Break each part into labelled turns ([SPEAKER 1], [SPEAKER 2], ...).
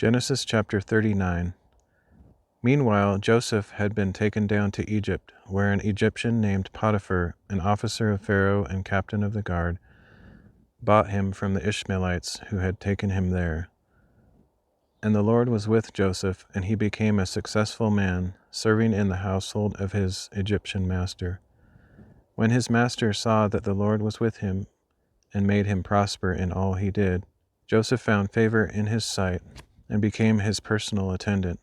[SPEAKER 1] Genesis chapter 39. Meanwhile, Joseph had been taken down to Egypt, where an Egyptian named Potiphar, an officer of Pharaoh and captain of the guard, bought him from the Ishmaelites who had taken him there. And the Lord was with Joseph, and he became a successful man, serving in the household of his Egyptian master. When his master saw that the Lord was with him and made him prosper in all he did, Joseph found favor in his sight and became his personal attendant.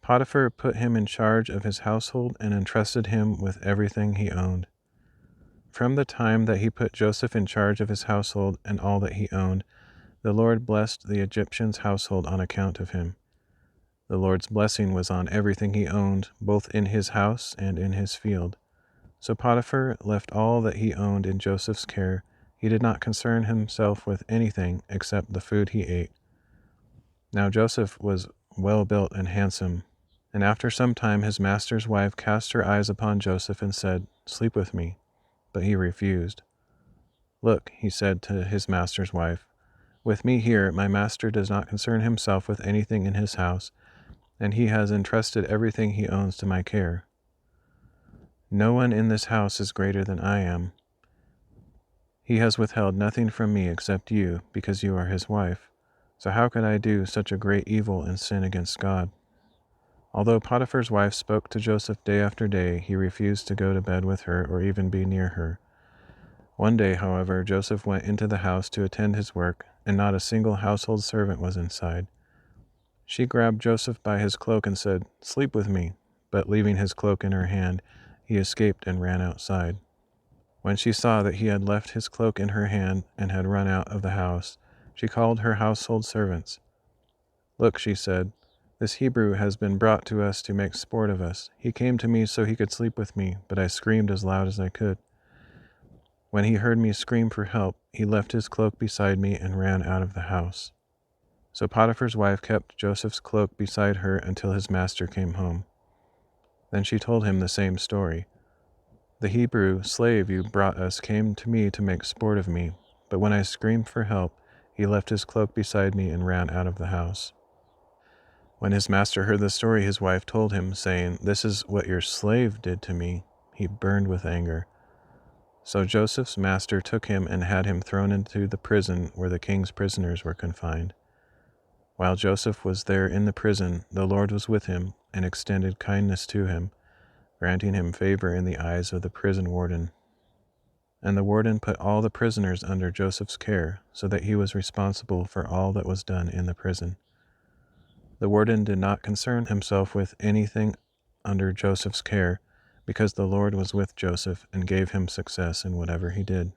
[SPEAKER 1] Potiphar put him in charge of his household and entrusted him with everything he owned. From the time that he put Joseph in charge of his household and all that he owned, the Lord blessed the Egyptian's household on account of him. The Lord's blessing was on everything he owned, both in his house and in his field. So Potiphar left all that he owned in Joseph's care. He did not concern himself with anything except the food he ate. Now Joseph was well built and handsome, and after some time his master's wife cast her eyes upon Joseph and said, "Sleep with me." But he refused. "Look," he said to his master's wife, "with me here my master does not concern himself with anything in his house, and he has entrusted everything he owns to my care. No one in this house is greater than I am. He has withheld nothing from me except you, because you are his wife. So how could I do such a great evil and sin against God?" Although Potiphar's wife spoke to Joseph day after day, he refused to go to bed with her or even be near her. One day, however, Joseph went into the house to attend his work, and not a single household servant was inside. She grabbed Joseph by his cloak and said, "Sleep with me," but leaving his cloak in her hand, he escaped and ran outside. When she saw that he had left his cloak in her hand and had run out of the house, she called her household servants. "Look," she said, "this Hebrew has been brought to us to make sport of us. He came to me so he could sleep with me, but I screamed as loud as I could. When he heard me scream for help, he left his cloak beside me and ran out of the house." So Potiphar's wife kept Joseph's cloak beside her until his master came home. Then she told him the same story. "The Hebrew slave you brought us came to me to make sport of me, but when I screamed for help, he left his cloak beside me and ran out of the house." When his master heard the story his wife told him, saying, "This is what your slave did to me," he burned with anger. So Joseph's master took him and had him thrown into the prison where the king's prisoners were confined. While Joseph was there in the prison, the Lord was with him and extended kindness to him, granting him favor in the eyes of the prison warden. And the warden put all the prisoners under Joseph's care, so that he was responsible for all that was done in the prison. The warden did not concern himself with anything under Joseph's care, because the Lord was with Joseph and gave him success in whatever he did.